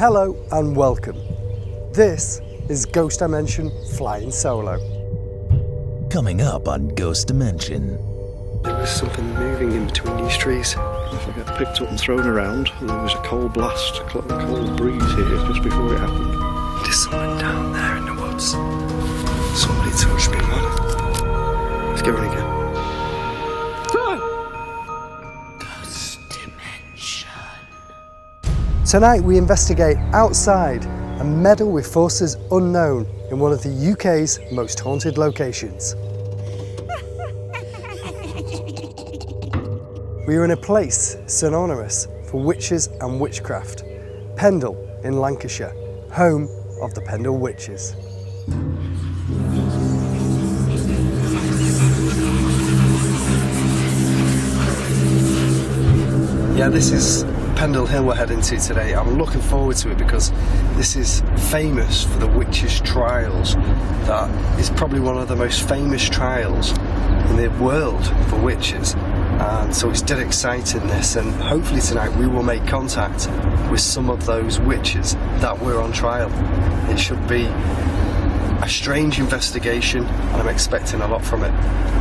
Hello and welcome. This is Ghost Dimension Flying Solo. Coming up on Ghost Dimension. There was something moving in between these trees. If I get picked up and thrown around, there was a cold blast, a cold breeze here just before it happened. There's someone down there in the woods. Somebody touched me, man. Let's go in again. Ghost Dimension. Tonight we investigate outside and meddle with forces unknown in one of the UK's most haunted locations. We are in a place synonymous for witches and witchcraft, Pendle in Lancashire, home of the Pendle Witches. Yeah, this is Pendle Hill we're heading to today. I'm looking forward to it because this is famous for the witches' trials. That is probably one of the most famous trials in the world for witches. And so it's dead exciting, this, and hopefully tonight we will make contact with some of those witches that were on trial. It should be a strange investigation and I'm expecting a lot from it.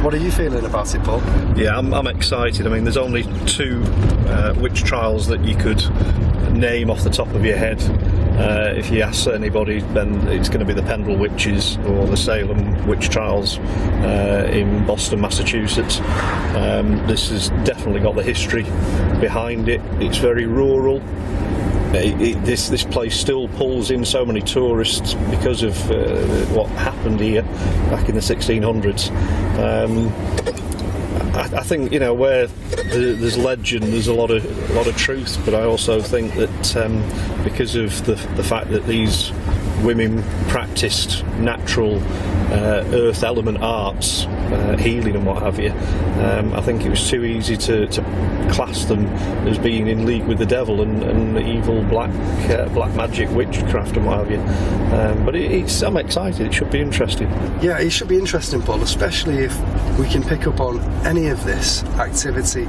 What are you feeling about it, Paul? Yeah, I'm excited. I mean, there's only two witch trials that you could name off the top of your head. If you ask anybody, then it's going to be the Pendle Witches or the Salem Witch Trials in Boston, Massachusetts. This has definitely got the history behind it. It's very rural. This place still pulls in so many tourists because of what happened here back in the 1600s. I think, you know, where there's legend, there's a lot of truth, but I also think that because of the fact that these women practiced natural earth element arts, healing and what have you, I think it was too easy to class them as being in league with the devil and evil black magic, witchcraft and what have you. But I'm excited. It should be interesting. Yeah, it should be interesting, Paul, especially if we can pick up on any of this activity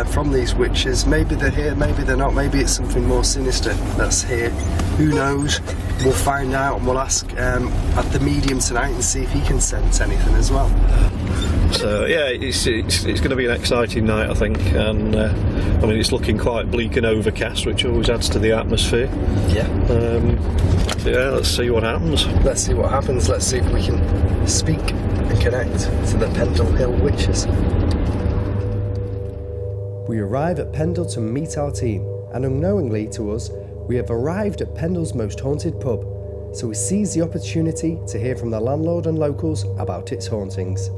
from these witches. Maybe they're here, maybe they're not, maybe it's something more sinister that's here. Who knows? We'll find out and we'll ask at the medium tonight and see if he can sense anything as well. So yeah, it's going to be an exciting night, I think, and I mean it's looking quite bleak and overcast, which always adds to the atmosphere. Yeah. Yeah, let's see what happens. Let's see what happens. Let's see if we can speak and connect to the Pendle Hill Witches. We arrive at Pendle to meet our team, and unknowingly to us, we have arrived at Pendle's most haunted pub, so we seize the opportunity to hear from the landlord and locals about its hauntings.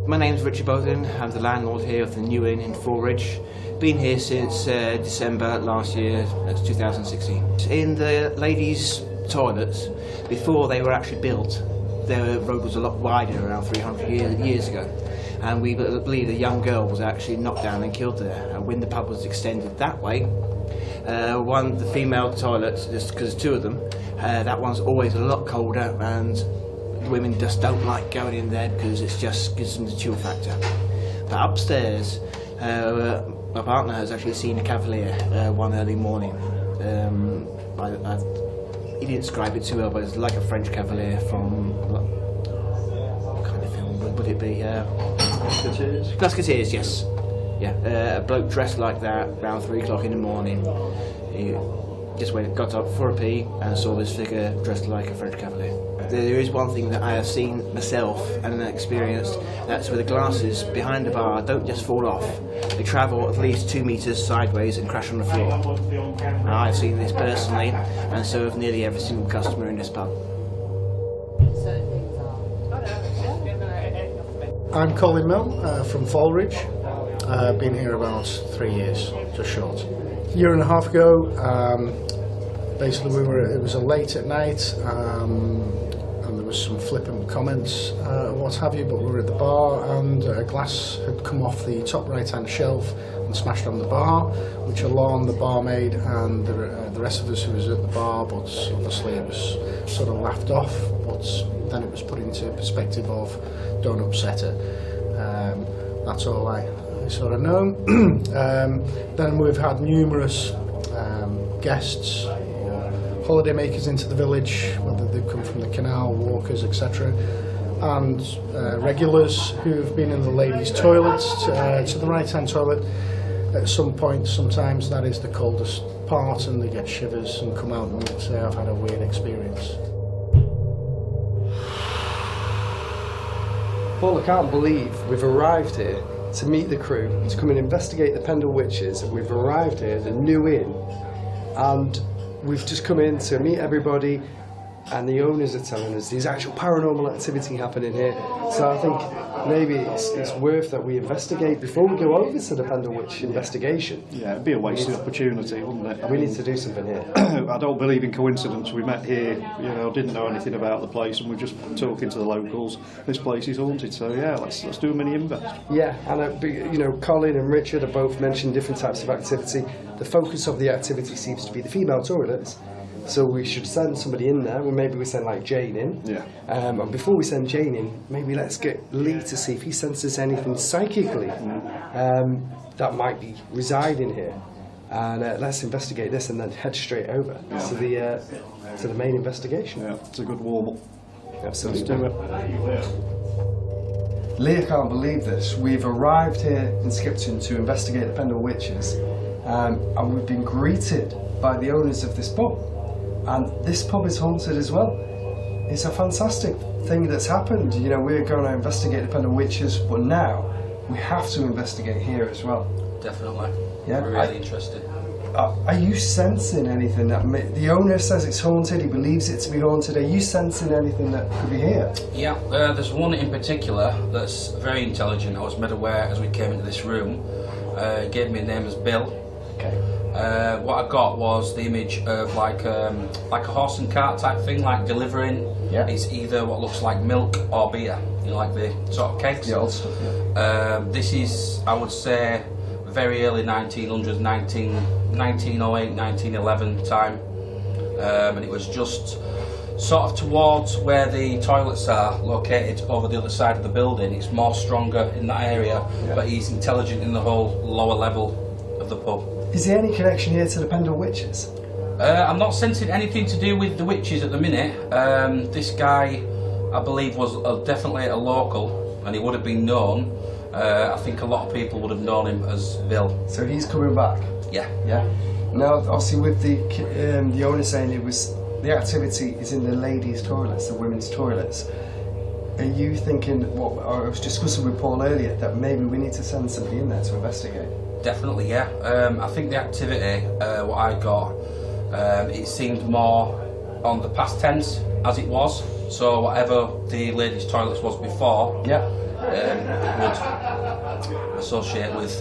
My name's Richard Bowden. I'm the landlord here of the New Inn in Fulridge. Been here since December last year, that's 2016. In the ladies' toilets, before they were actually built, the road was a lot wider, around 300 years ago. And we believe a young girl was actually knocked down and killed there. And when the pub was extended that way, the female toilets, just because there's two of them, that one's always a lot colder, and women just don't like going in there because it just gives them the chill factor. But upstairs, my partner has actually seen a cavalier one early morning. He didn't describe it too well, but it's like a French cavalier from what kind of film would it be? Musketeers? Musketeers, yes. Yeah, a bloke dressed like that around 3 o'clock in the morning. He just got up for a pee and saw this figure dressed like a French cavalier. There is one thing that I have seen myself and experienced, that's where the glasses behind the bar don't just fall off. They travel at least 2 meters sideways and crash on the floor. Now, I've seen this personally, and so have nearly every single customer in this pub. I'm Colin Mill from Fulridge. I've been here about 3 years, just short. A year and a half ago, basically it was a late at night, and there was some flippant comments, what have you, but we were at the bar and a glass had come off the top right hand shelf and smashed on the bar, which alarmed the barmaid and the rest of us who was at the bar, but obviously it was sort of laughed off, but then it was put into perspective of don't upset her. That's all I sort of know. Then we've had numerous guests or holidaymakers into the village, whether they've come from the canal, walkers, etc., and regulars who've been in the ladies' toilets to the right-hand toilet. At some point, sometimes that is the coldest part, and they get shivers and come out and say, I've had a weird experience. Paul, I can't believe we've arrived here to meet the crew, to come and investigate the Pendle Witches, and we've arrived here, the new inn, and we've just come in to meet everybody, and the owners are telling us there's actual paranormal activity happening here. So I think maybe it's worth that we investigate before we go over to the Pendle Witch investigation. Yeah, it'd be a wasted opportunity, wouldn't it? We need to do something here. I don't believe in coincidence. We met here, didn't know anything about the place, and we're just talking to the locals. This place is haunted, so yeah, let's do a mini invest. Yeah, and Colin and Richard have both mentioned different types of activity. The focus of the activity seems to be the female toilets. So we should send somebody in there. Well, maybe we send like Jane in. Yeah. And before we send Jane in, maybe let's get Lee to see if he senses anything psychically that might be residing here. And let's investigate this and then head straight over to the main investigation. Yeah, it's a good warm up. Absolutely. Let's do it. Lee, I can't believe this. We've arrived here in Skipton to investigate the Pendle Witches, and we've been greeted by the owners of this pub. And this pub is haunted as well. It's a fantastic thing that's happened. We're going to investigate the Pendle Witches, but now we have to investigate here as well. Definitely. Yeah, We're really interested. Are you sensing anything that the owner says it's haunted? He believes it to be haunted. Are you sensing anything that could be here? Yeah, there's one in particular that's very intelligent. I was made aware as we came into this room. He gave me a name as Bill. Okay. What I got was the image of like a horse and cart type thing, like delivering. Yeah. It's either what looks like milk or beer, like the sort of kegs. The old stuff, yeah. This is, I would say, very early 1900s, 1908, 1911 time. And it was just sort of towards where the toilets are located over the other side of the building. It's more stronger in that area, but he's intelligent in the whole lower level of the pub. Is there any connection here to the Pendle Witches? I'm not sensing anything to do with the witches at the minute. This guy, I believe, was definitely a local, and he would have been known. I think a lot of people would have known him as Bill. So he's coming back? Yeah. Yeah. Now, obviously, with the owner saying the activity is in the ladies' toilets, the women's toilets. Are you thinking, what I was discussing with Paul earlier, that maybe we need to send somebody in there to investigate? Definitely, yeah. I think the activity, what I got, it seemed more on the past tense as it was. So whatever the ladies' toilets was before, Yeah. It would associate with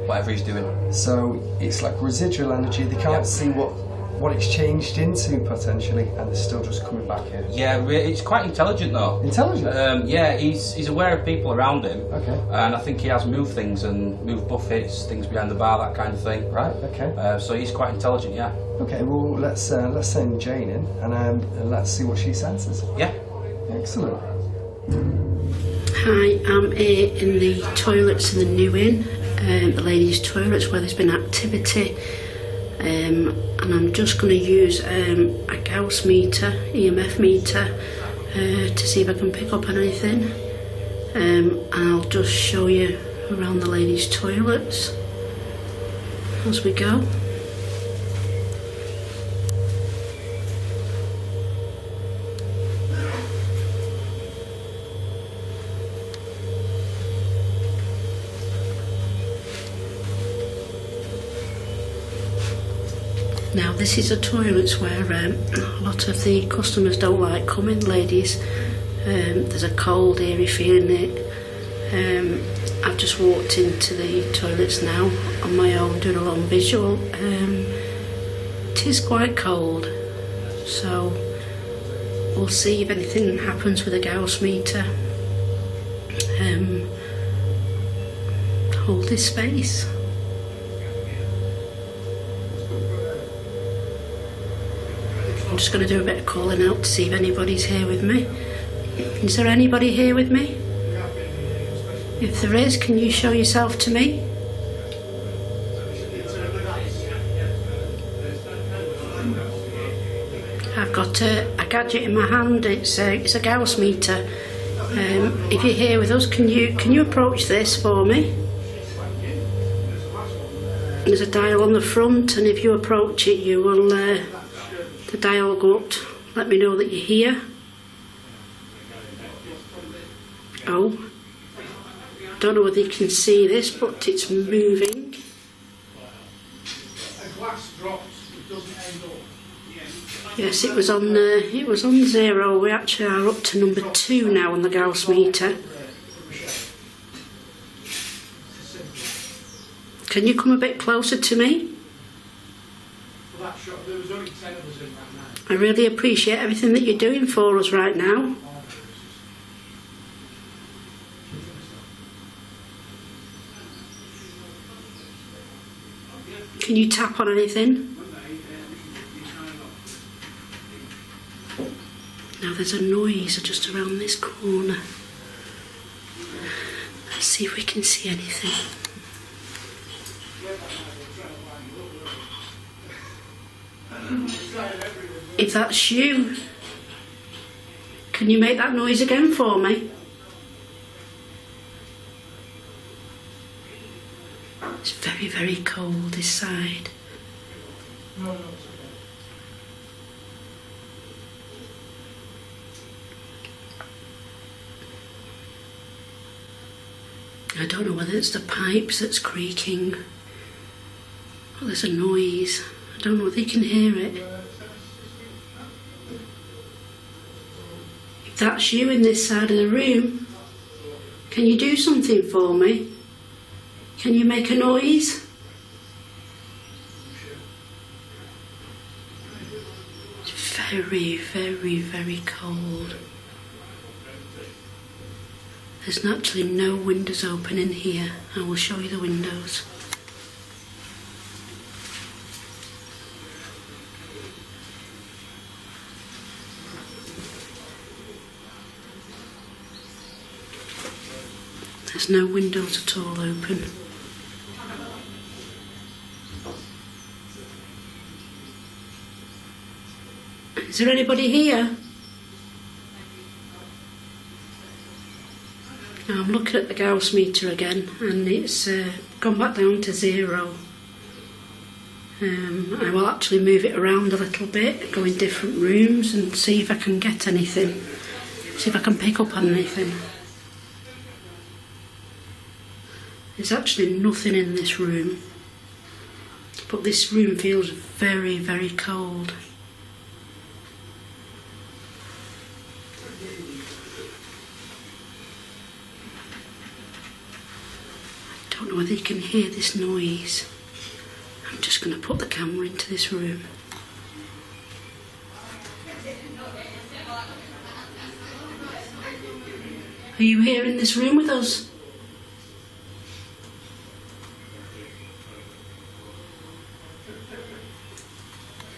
whatever he's doing. So it's like residual energy. They can't see what it's changed into potentially, and they're still just coming back here. Yeah, it's quite intelligent though. Intelligent? Yeah, he's aware of people around him. Okay. And I think he has moved things and moved buffets, things behind the bar, that kind of thing. Right. Okay. So he's quite intelligent, yeah. Okay. Well, let's send Jane in and let's see what she senses. Yeah. Excellent. Hi, I'm here in the toilets in the new inn, the ladies' toilets where there's been activity, and I'm just going to use a Gauss meter, EMF meter, to see if I can pick up on anything, and I'll just show you around the ladies' toilets as we go. Now this is a toilet where a lot of the customers don't like coming, ladies. There's a cold, eerie feeling it. I've just walked into the toilets now on my own, doing a long visual. It is quite cold, so we'll see if anything happens with the Gauss meter. Hold this space. I'm just going to do a bit of calling out to see if anybody's here with me. Is there anybody here with me? If there is, can you show yourself to me? I've got a gadget in my hand. It's a Gauss meter. If you're here with us, can you approach this for me? There's a dial on the front, and if you approach it, you will the dial will go up to let me know that you're here. Oh, I don't know whether you can see this, but it's moving. Yes, it was on 0. We actually are up to number 2 now on the Gauss meter. Can you come a bit closer to me? I really appreciate everything that you're doing for us right now. Can you tap on anything? Now there's a noise just around this corner. Let's see if we can see anything. If that's you, can you make that noise again for me? It's very, very cold this side. I don't know whether it's the pipes that's creaking, but there's a noise. I don't know whether you can hear it. If that's you in this side of the room, can you do something for me? Can you make a noise? It's very, very, very cold. There's actually no windows open in here. I will show you the windows. There's no windows at all open. Is there anybody here? Now I'm looking at the Gauss meter again, and it's gone back down to 0. I will actually move it around a little bit, go in different rooms and see if I can get anything. See if I can pick up on anything. There's actually nothing in this room, but this room feels very, very cold. I don't know whether you can hear this noise. I'm just going to put the camera into this room. Are you here in this room with us?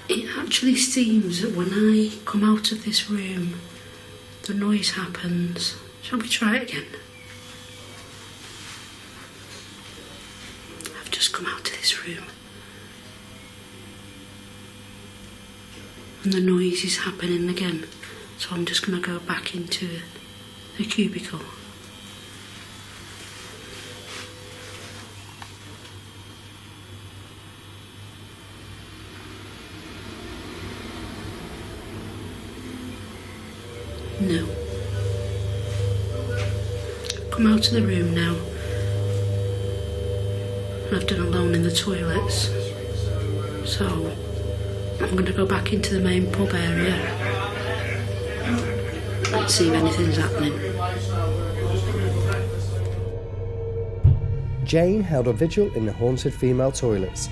It actually seems that when I come out of this room, the noise happens. Shall we try it again? I've just come out of this room, and the noise is happening again. So I'm just going to go back into the cubicle. No. Come out of the room now. I've done alone in the toilets. So I'm going to go back into the main pub area. Let's see if anything's happening. Jane held a vigil in the haunted female toilets.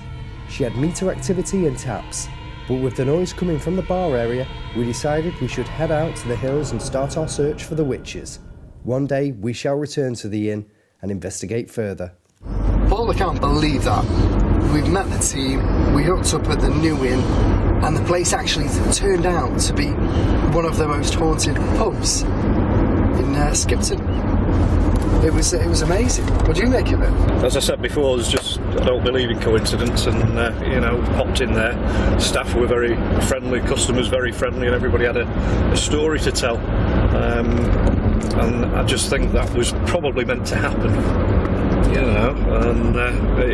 She had meter activity and taps, but with the noise coming from the bar area, we decided we should head out to the hills and start our search for the witches. One day we shall return to the inn and investigate further. Paul, I can't believe that. We've met the team, we hooked up at the new inn, and the place actually turned out to be one of the most haunted pubs in Skipton. It was amazing. What do you make of it? As I said before, I don't believe in coincidence, and you know, popped in there. Staff were very friendly, customers very friendly, and everybody had a story to tell. And I just think that was probably meant to happen, you know, and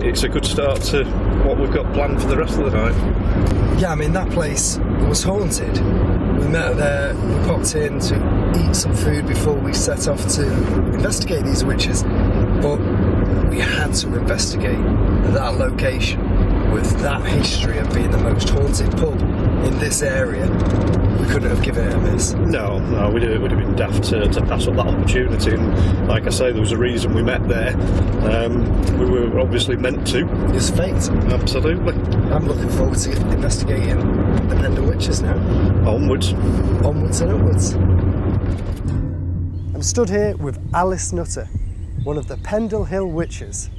it's a good start to what we've got planned for the rest of the night. Yeah, I mean, that place was haunted. We met there, we popped in to eat some food before we set off to investigate these witches, but we had to investigate that location with that history of being the most haunted pub in this area. We couldn't have given it a miss. No, it would have been daft to pass up that opportunity, and like I say, there was a reason we met there. We were obviously meant to. It's fate. Absolutely. I'm looking forward to investigating the Pendle Witches now. Onwards. Onwards and upwards. I'm stood here with Alice Nutter, one of the Pendle Hill Witches.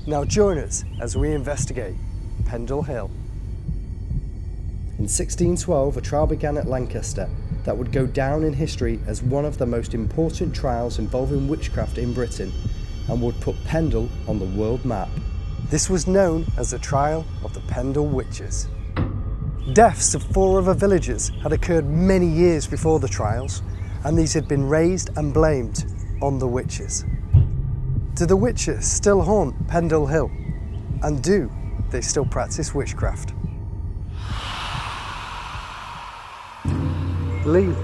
Now join us as we investigate Pendle Hill. In 1612, a trial began at Lancaster that would go down in history as one of the most important trials involving witchcraft in Britain and would put Pendle on the world map. This was known as the trial of the Pendle Witches. Deaths of 4 other villagers had occurred many years before the trials, and these had been raised and blamed on the witches. Do the witches still haunt Pendle Hill? And do they still practice witchcraft? Lee,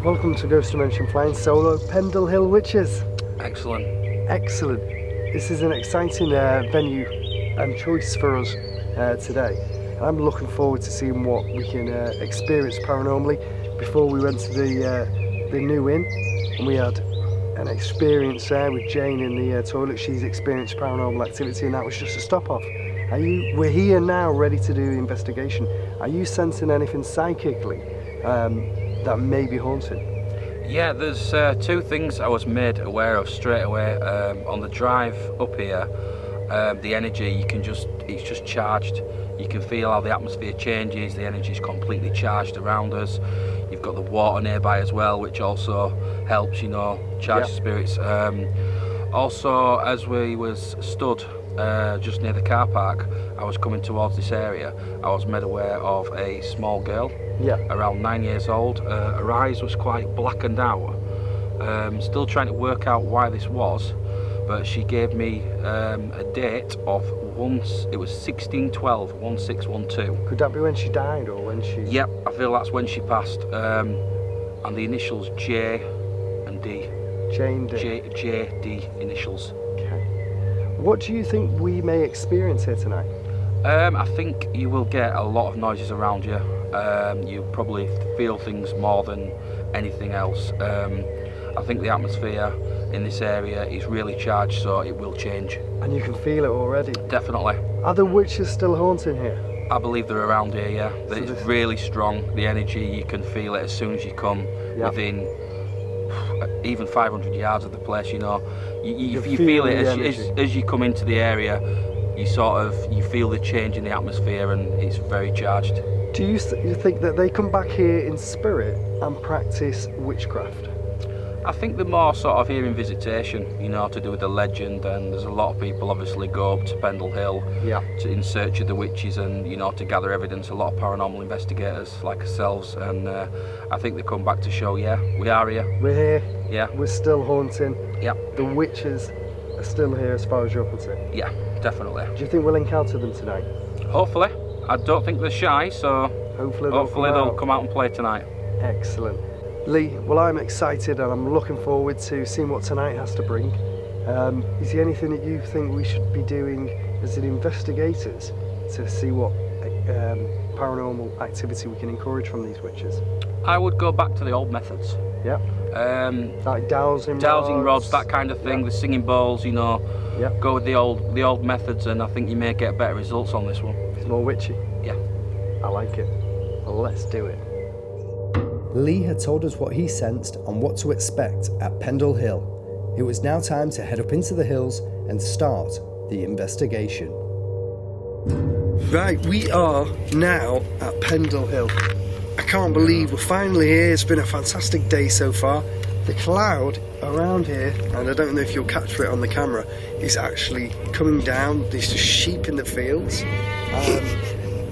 welcome to Ghost Dimension Flying Solo Pendle Hill Witches. Excellent. Excellent. This is an exciting venue and choice for us today. I'm looking forward to seeing what we can experience paranormally. Before we went to the new inn, and we had an experience there with Jane in the toilet. She's experienced paranormal activity, and that was just a stop off. We're here now, ready to do the investigation. Are you sensing anything psychically that may be haunted? Yeah, there's 2 things I was made aware of straight away on the drive up here. The energy, it's just charged. You can feel how the atmosphere changes, the energy is completely charged around us. You've got the water nearby as well, which also helps, you know, charge the spirits. Also, as we was stood just near the car park, I was coming towards this area, I was made aware of a small girl, around 9 years old. Her eyes was quite blackened out. Still trying to work out why this was, but she gave me a date of it was 1612, 1612. Could that be when she died, or when she... Yep, I feel that's when she passed. And the initials J and D. Jane D. JD initials. Okay. What do you think we may experience here tonight? I think you will get a lot of noises around you. You probably feel things more than anything else. I think the atmosphere in this area is really charged, so it will change. And you can feel it already? Definitely. Are the witches still haunting here? I believe they're around here, yeah. It's really strong, the energy, you can feel it as soon as you come within even 500 yards of the place, you know. You feel it as you come into the area, you feel the change in the atmosphere, and it's very charged. Do you think that they come back here in spirit and practice witchcraft? I think they're more sort of here in visitation, you know, to do with the legend, and there's a lot of people obviously go up to Pendle Hill in search of the witches and, you know, to gather evidence. A lot of paranormal investigators like ourselves, and I think they come back to show, we are here. We're here. Yeah. We're still haunting. Yeah. The witches are still here as far as you're concerned. Yeah, definitely. Do you think we'll encounter them tonight? Hopefully. I don't think they're shy, so hopefully they'll come out and play tonight. Excellent. Lee, well, I'm excited and I'm looking forward to seeing what tonight has to bring. Is there anything that you think we should be doing as investigators to see what paranormal activity we can encourage from these witches? I would go back to the old methods. Yeah. Like dowsing rods, that kind of thing, the singing bowls, you know. Yeah. Go with the old methods, and I think you may get better results on this one. It's more witchy. Yeah. I like it. Well, let's do it. Lee had told us what he sensed and what to expect at Pendle Hill. It was now time to head up into the hills and start the investigation. Right, we are now at Pendle Hill. I can't believe we're finally here. It's been a fantastic day so far. The cloud around here, and I don't know if you'll capture it on the camera, is actually coming down. There's just sheep in the fields,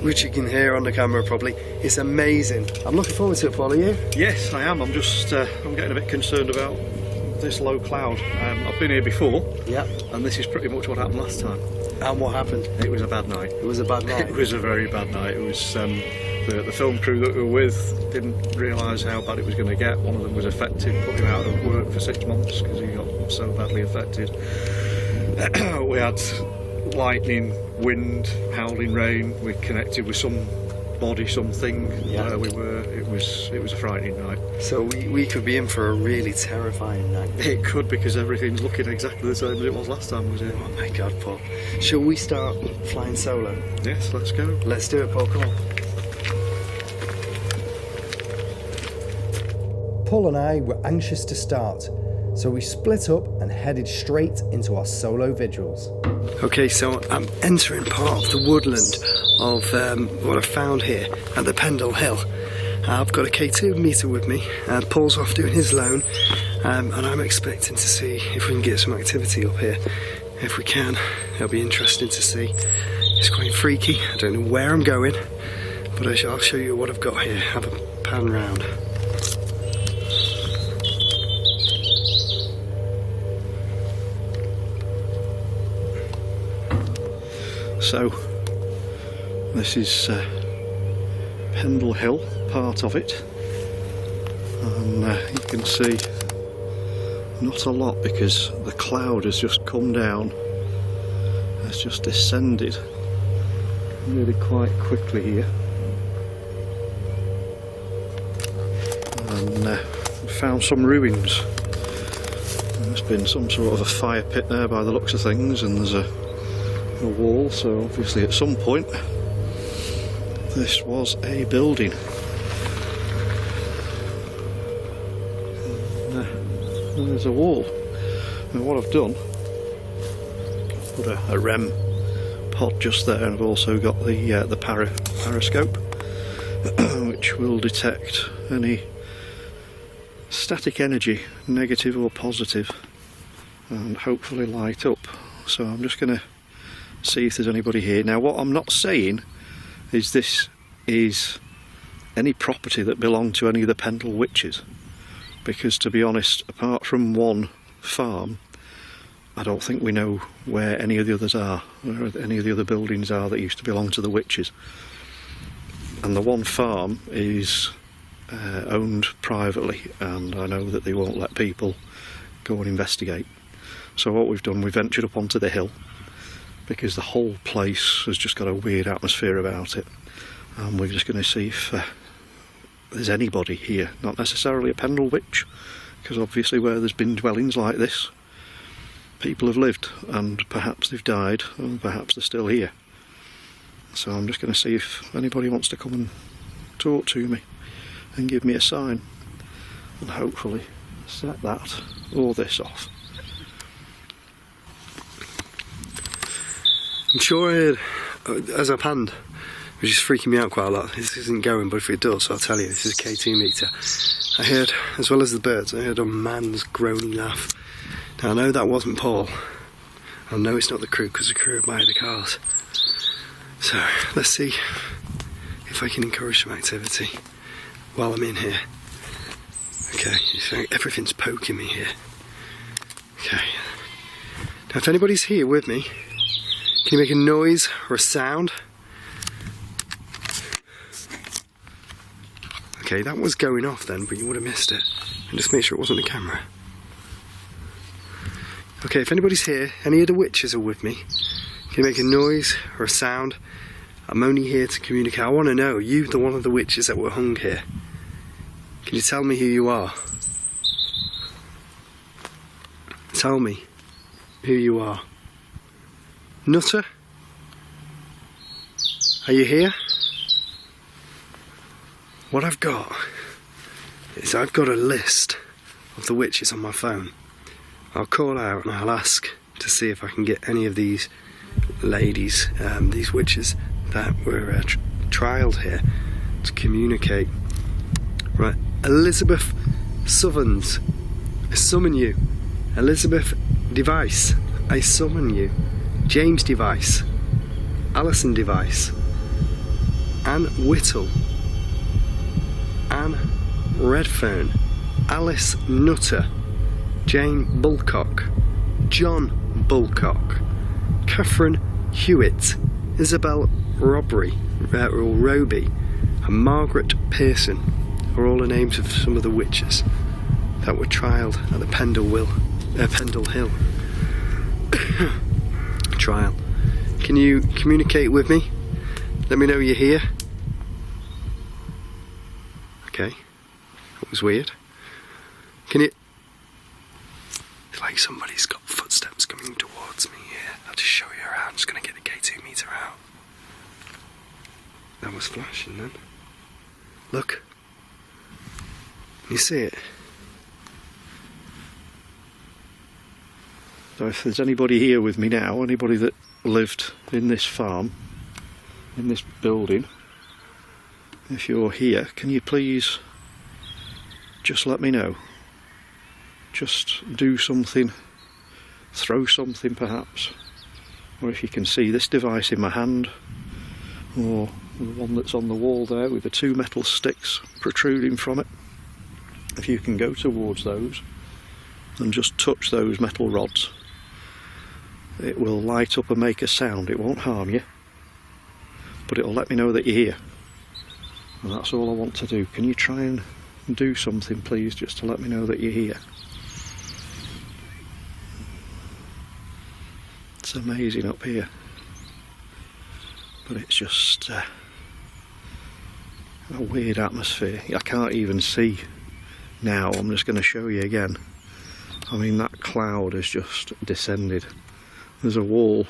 which you can hear on the camera probably. It's amazing. I'm looking forward to it, Paul, are you? Yes, I am. I'm just I'm getting a bit concerned about this low cloud. I've been here before, Yeah. and this is pretty much what happened last time. And what happened? It was a bad night. It was a bad night. It was a very bad night. It was the film crew that we were with didn't realise how bad it was going to get. One of them was affected, put him out of work for 6 months because he got so badly affected. We had lightning, wind, howling rain. We connected with something where we were. It was a frightening night. So we could be in for a really terrifying night. It could, because everything's looking exactly the same as it was last time, was it? Oh my God, Paul. Shall we start flying solo? Yes, let's go. Let's do it, Paul, come on. Paul and I were anxious to start, so we split up and headed straight into our solo vigils. Okay, so I'm entering part of the woodland of what I found here at the Pendle Hill. I've got a K2 meter with me, Paul's off doing his loan, and I'm expecting to see if we can get some activity up here. If we can, it'll be interesting to see. It's quite freaky. I don't know where I'm going, but I'll show you what I've got here. Have a pan round. So, this is Pendle Hill, part of it, and you can see not a lot because the cloud has just come down, has just descended really quite quickly here, and found some ruins. There's been some sort of a fire pit there by the looks of things, and there's a wall, so obviously at some point this was a building. And there's a wall. And what I've done, put a REM pod just there, and I've also got the periscope which will detect any static energy, negative or positive, and hopefully light up. So I'm just going to see if there's anybody here. Now, what I'm not saying is this is any property that belonged to any of the Pendle Witches, because to be honest, apart from one farm, I don't think we know where any of the others are, where any of the other buildings are that used to belong to the witches. And the one farm is owned privately, and I know that they won't let people go and investigate. So what we've done, we've ventured up onto the hill, because the whole place has just got a weird atmosphere about it, and we're just going to see if there's anybody here. Not necessarily a Pendle Witch, because obviously where there's been dwellings like this, people have lived, and perhaps they've died, and perhaps they're still here. So I'm just going to see if anybody wants to come and talk to me and give me a sign, and hopefully set that or this off. I'm sure I heard, as I panned, which is freaking me out quite a lot. This isn't going, but if it does, I'll tell you, this is a K2 meter. I heard, as well as the birds, I heard a man's groaning laugh. Now I know that wasn't Paul. I know it's not the crew, because the crew are by the cars. So let's see if I can encourage some activity while I'm in here. Okay, so everything's poking me here. Okay. Now if anybody's here with me, can you make a noise or a sound? Okay, that was going off then, but you would have missed it. And just make sure it wasn't the camera. Okay, if anybody's here, any of the witches are with me, can you make a noise or a sound? I'm only here to communicate. I want to know, you, the one of the witches that were hung here, can you tell me who you are? Tell me who you are. Nutter? Are you here? What I've got is I've got a list of the witches on my phone. I'll call out and I'll ask to see if I can get any of these ladies, these witches that were trialled here, to communicate. Right, Elizabeth Southerns. summon you. Elizabeth Device, I summon you. James Device, Alison Device, Anne Whittle, Anne Redfern, Alice Nutter, Jane Bulcock, John Bulcock, Catherine Hewitt, Isabel Roby, and Margaret Pearson are all the names of some of the witches that were trialed at the Pendle Hill trial. Can you communicate with me? Let me know you're here. Okay, that was weird. Can you... It's like somebody's got footsteps coming towards me here. I'll just show you around. I'm just going to get the K2 meter out. That was flashing then. Look. Can you see it? So if there's anybody here with me now, anybody that lived in this farm, in this building, if you're here, can you please just let me know? Just do something, throw something perhaps, or if you can see this device in my hand, or the one that's on the wall there with the two metal sticks protruding from it, if you can go towards those and just touch those metal rods, it will light up and make a sound. It won't harm you, but it'll let me know that you're here, and that's all I want to do. Can you try and do something please, just to let me know that you're here? It's amazing up here, but it's just a weird atmosphere. I can't even see now. I'm just going to show you again. I mean, that cloud has just descended. There's a wall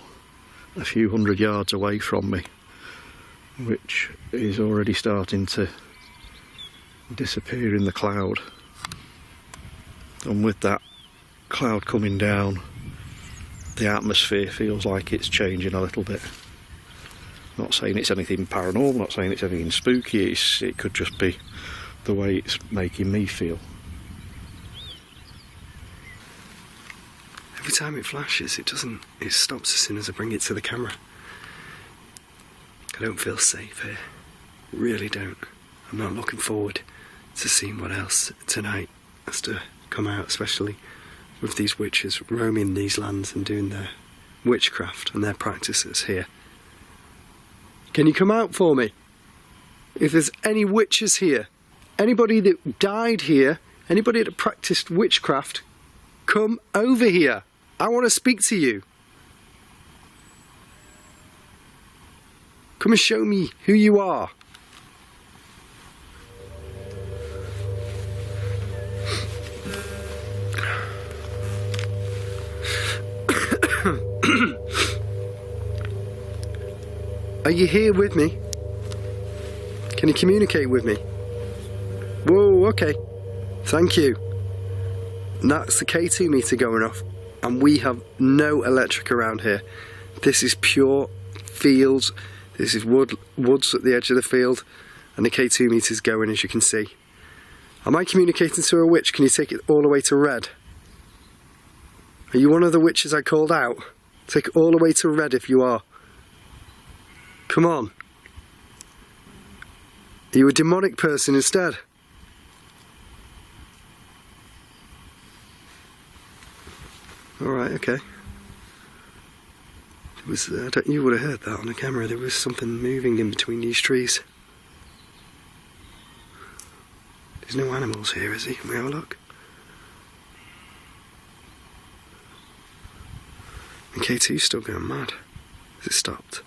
a few hundred yards away from me which is already starting to disappear in the cloud, and with that cloud coming down, the atmosphere feels like it's changing a little bit. Not saying it's anything paranormal, not saying it's anything spooky, it could just be the way it's making me feel. Every time it flashes, it stops as soon as I bring it to the camera. I don't feel safe here, really don't. I'm not looking forward to seeing what else tonight has to come out, especially with these witches roaming these lands and doing their witchcraft and their practices here. Can you come out for me? If there's any witches here, anybody that died here, anybody that practiced witchcraft, come over here. I want to speak to you. Come and show me who you are. Are you here with me? Can you communicate with me? Whoa, okay. Thank you. And that's the K2 meter going off, and we have no electric around here. This is pure fields. This is woods at the edge of the field, and the K2 meter's going, as you can see. Am I communicating to a witch? Can you take it all the way to red? Are you one of the witches I called out? Take it all the way to red if you are. Come on. Are you a demonic person instead? Alright, okay. You would have heard that on the camera. There was something moving in between these trees. There's no animals here, is he? Can we have a look? And K2's still going mad. Has it stopped?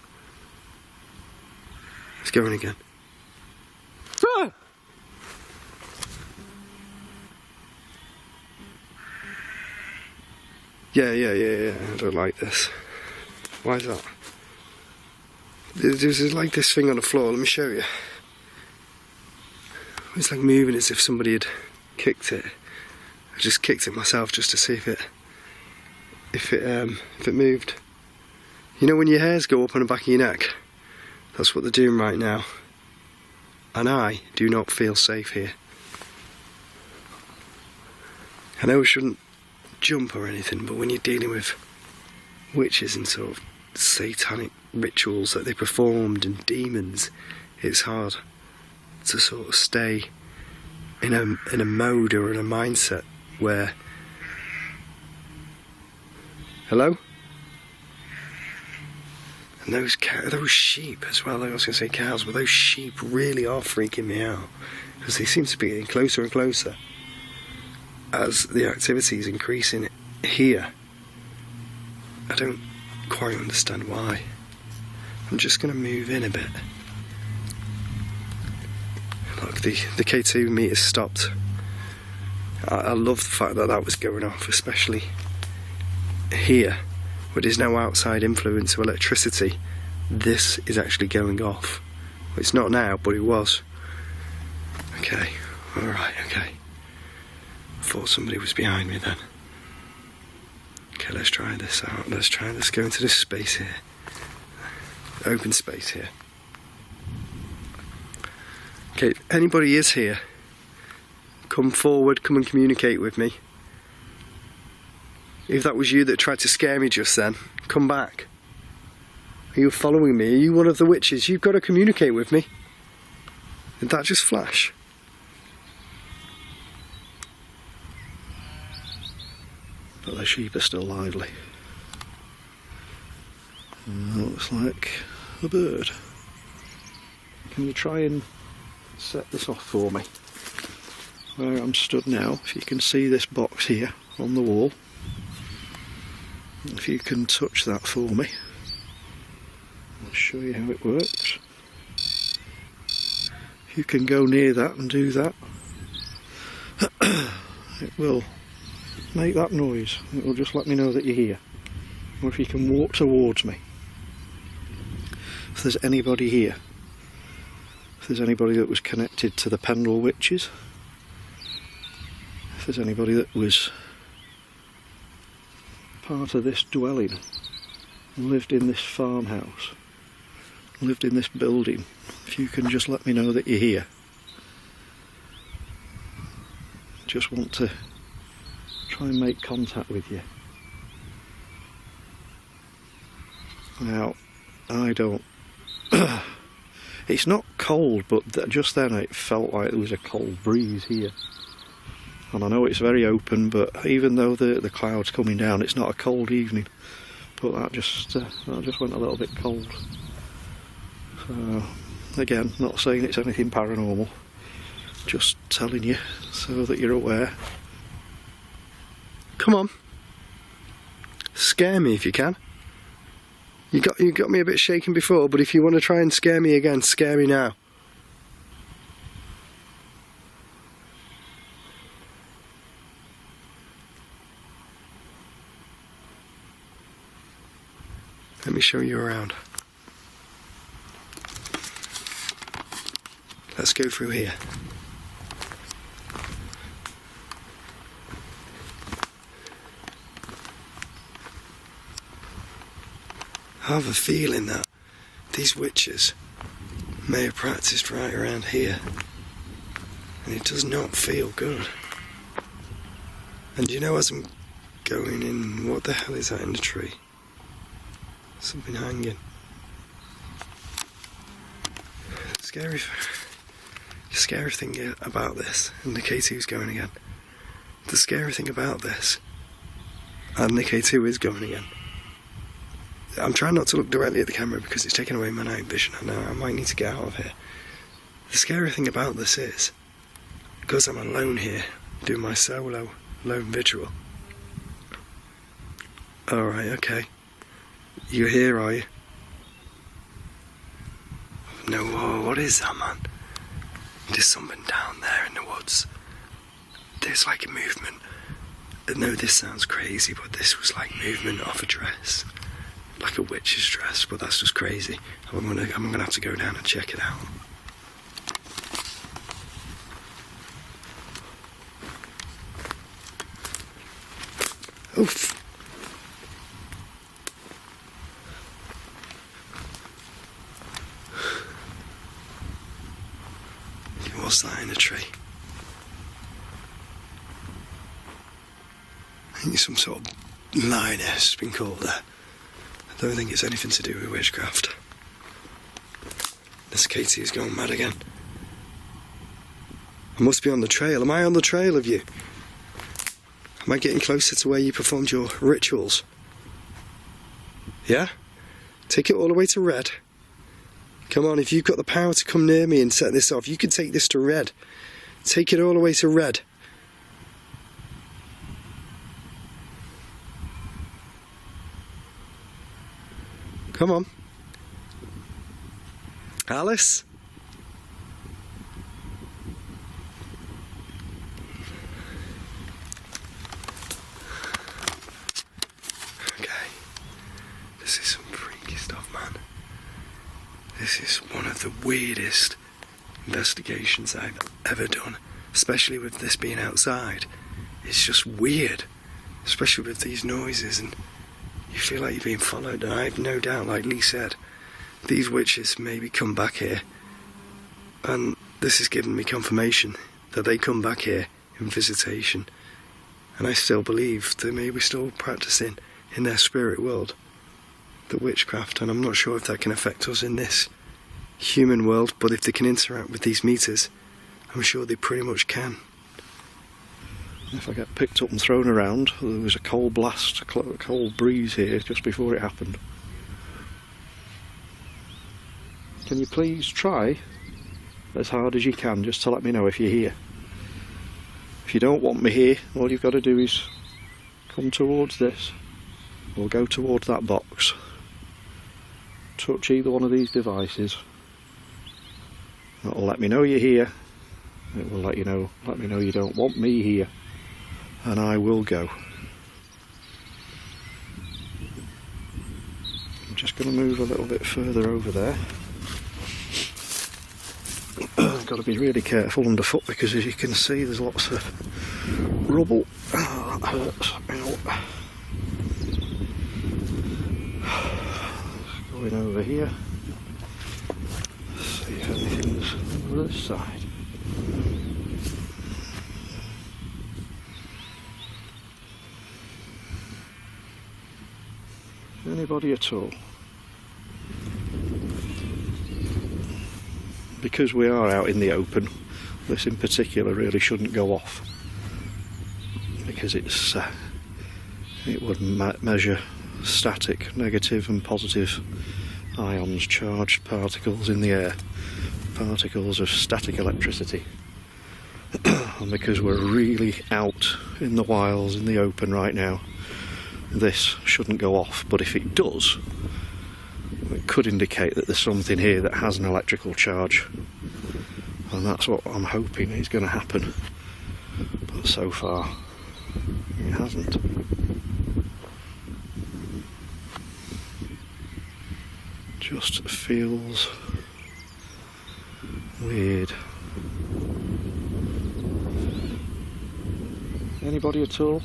It's going again. Ah! Yeah. I don't like this. Why is that? There's like this thing on the floor. Let me show you. It's like moving as if somebody had kicked it. I just kicked it myself just to see if it moved. You know when your hairs go up on the back of your neck? That's what they're doing right now. And I do not feel safe here. I know we shouldn't jump or anything, but when you're dealing with witches and sort of satanic rituals that they performed and demons, it's hard to sort of stay in a mode or in a mindset where... Hello? And those sheep as well, I was going to say cows, but those sheep really are freaking me out, because they seem to be getting closer and closer as the activity is increasing here. I don't quite understand why. I'm just going to move in a bit. Look, the K2 meter stopped. I love the fact that that was going off, especially here, where there's no outside influence of electricity. This is actually going off. It's not now, but it was. Okay, alright, okay. I thought somebody was behind me then. Okay, let's try this out. Let's go into this space here. Open space here. Okay, if anybody is here, come forward, come and communicate with me. If that was you that tried to scare me just then, come back. Are you following me? Are you one of the witches? You've got to communicate with me. Did that just flash? But the sheep are still lively. Looks like a bird. Can you try and set this off for me? Where I'm stood now, if you can see this box here on the wall, if you can touch that for me, I'll show you how it works. If you can go near that and do that, it will make that noise. It will just let me know that you're here. Or if you can walk towards me. If there's anybody here, if there's anybody that was connected to the Pendle Witches, if there's anybody that was part of this dwelling, lived in this farmhouse, lived in this building, if you can just let me know that you're here. Just want to try and make contact with you. Now, I don't... It's not cold, but just then it felt like there was a cold breeze here. And I know it's very open, but even though the cloud's coming down, it's not a cold evening. But that just went a little bit cold. So, again, not saying it's anything paranormal, just telling you so that you're aware. Come on, scare me if you can. You got me a bit shaken before, but if you want to try and scare me again, scare me now. Let me show you around. Let's go through here. I have a feeling that these witches may have practiced right around here, and it does not feel good. And you know, as I'm going in, what the hell is that in the tree? Something hanging. Scary thing about this, and the K2's going again. The scary thing about this, and the K2 is going again. I'm trying not to look directly at the camera because it's taking away my night vision. I know I might need to get out of here. The scary thing about this is, because I'm alone here, doing my solo lone vigil. Alright, okay. You're here, are you? No, whoa, what is that, man? There's something down there in the woods. There's like a movement. No, this sounds crazy, but this was like movement off a dress. Like a witch's dress, but that's just crazy. I'm gonna have to go down and check it out. Oof. What's that in a tree? I think it's some sort of lioness been caught there. I don't think it's anything to do with witchcraft. This Katie is going mad again. I must be on the trail. Am I on the trail of you? Am I getting closer to where you performed your rituals? Yeah? Take it all the way to red. Come on, if you've got the power to come near me and set this off, you could take this to red. Take it all the way to red. Come on. Alice? Okay. This is some freaky stuff, man. This is one of the weirdest investigations I've ever done, especially with this being outside. It's just weird, especially with these noises, and you feel like you're being followed. And I have no doubt, like Lee said, these witches maybe come back here, and this is giving me confirmation that they come back here in visitation, and I still believe they may be still practicing in their spirit world the witchcraft, and I'm not sure if that can affect us in this human world, but if they can interact with these meters, I'm sure they pretty much can. If I get picked up and thrown around, there was a cold blast, a cold breeze here just before it happened. Can you please try as hard as you can just to let me know if you're here? If you don't want me here, all you've got to do is come towards this or go towards that box. Touch either one of these devices. That'll let me know you're here. It will let me know you don't want me here, and I will go. I'm just going to move a little bit further over there. I've got to be really careful underfoot because, as you can see, there's lots of rubble. Oh, that hurts. Ow. Going over here. See if anything's over this side. Anybody at all? Because we are out in the open, this in particular really shouldn't go off, because it would measure static, negative and positive ions, charged particles in the air, particles of static electricity. And because we're really out in the wilds, in the open right now, this shouldn't go off, but if it does, it could indicate that there's something here that has an electrical charge, and that's what I'm hoping is going to happen, but so far it hasn't. Just feels weird. Anybody at all?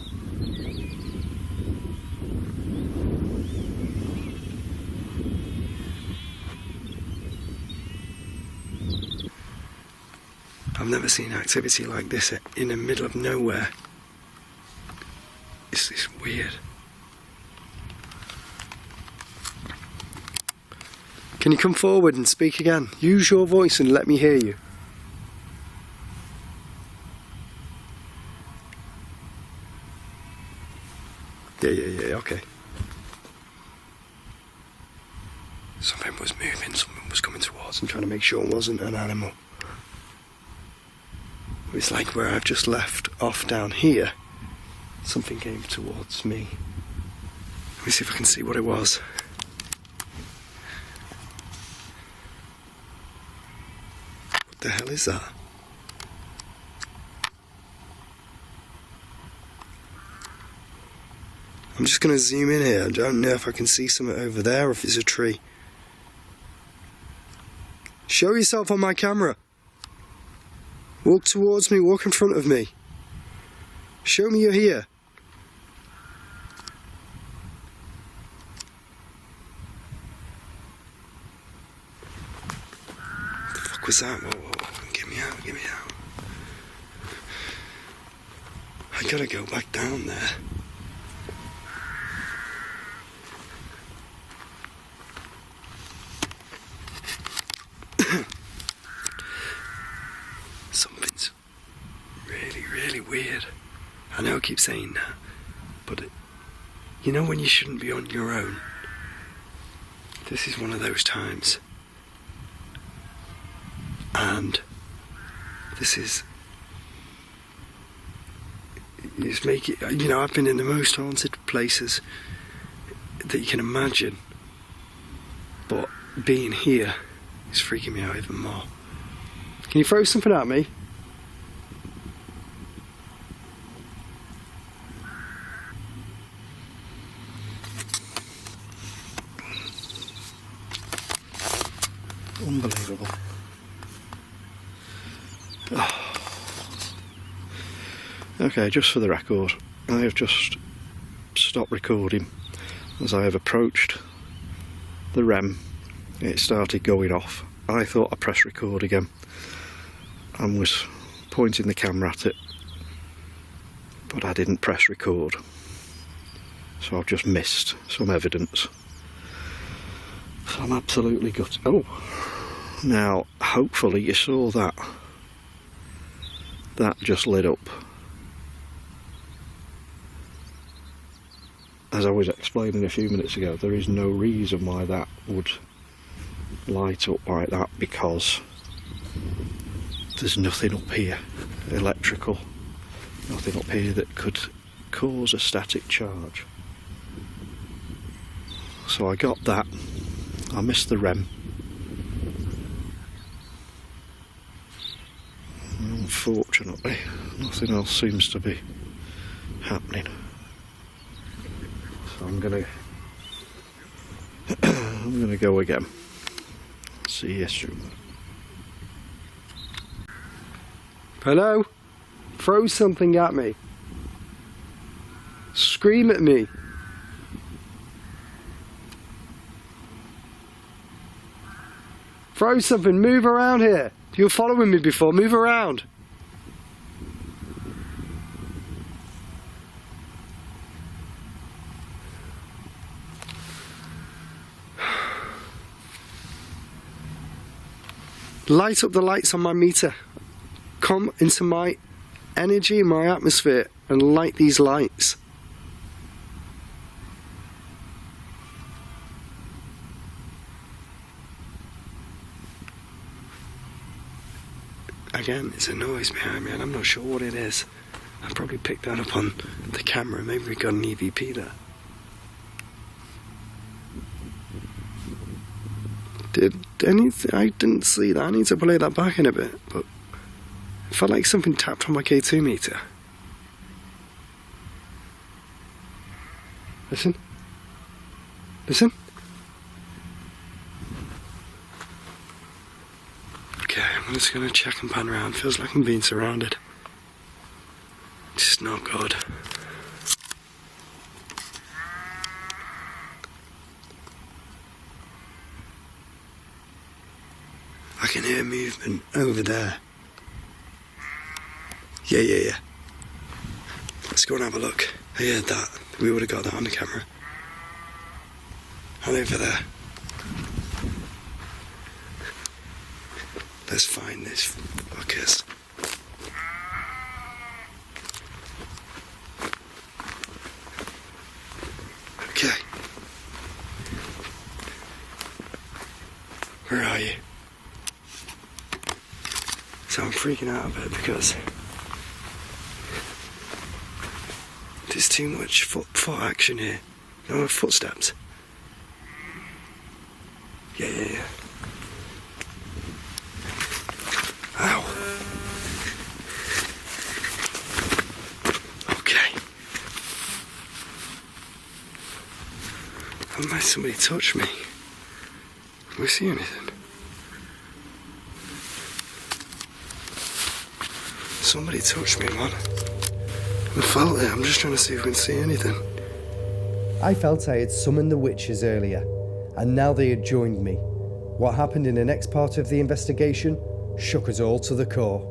I've never seen activity like this in the middle of nowhere. It's weird. Can you come forward and speak again? Use your voice and let me hear you. Yeah, okay. Something was moving, something was coming towards. I'm trying to make sure it wasn't an animal. It's like where I've just left off down here, something came towards me. Let me see if I can see what it was. What the hell is that? I'm just going to zoom in here. I don't know if I can see something over there or if it's a tree. Show yourself on my camera. Walk towards me, walk in front of me. Show me you're here. What the fuck was that? Whoa. Get me out, get me out. I gotta go back down there. really weird. I know I keep saying that, but you know when you shouldn't be on your own? This is one of those times. And this is... It's making... You know, I've been in the most haunted places that you can imagine. But being here is freaking me out even more. Can you throw something at me? Unbelievable. Oh. Okay, just for the record, I have just stopped recording as I have approached the REM. It started going off. I thought I pressed record again and was pointing the camera at it, but I didn't press record, so I've just missed some evidence. So I'm absolutely gutted. Oh, now hopefully you saw that. That just lit up. As I was explaining a few minutes ago, there is no reason why that would light up like that, because there's nothing up here electrical, nothing up here that could cause a static charge. So I got that. I missed the REM. Unfortunately, nothing else seems to be happening. So I'm gonna go again. See you soon. Hello? Throw something at me. Scream at me. Throw something, move around here. You were following me before, move around. Light up the lights on my meter. Come into my energy, my atmosphere, and light these lights. Again, it's a noise behind me and I'm not sure what it is. I probably picked that up on the camera. Maybe we got an EVP there. I didn't see that. I need to play that back in a bit, but it felt like something tapped on my K2 meter. Listen. Listen. Okay, I'm just gonna check and pan around. Feels like I'm being surrounded. It's just not good. I can hear movement over there. Yeah. Let's go and have a look. I heard that. We would have got that on the camera. And over there. Let's find this fuckers. Okay. Where are you? So I'm freaking out a bit because there's too much foot action here. No footsteps. Yeah. Ow. Okay. Unless somebody touched me. Can we see anything? Somebody touched me, man. I felt it. I'm just trying to see if we can see anything. I felt I had summoned the witches earlier, and now they had joined me. What happened in the next part of the investigation shook us all to the core.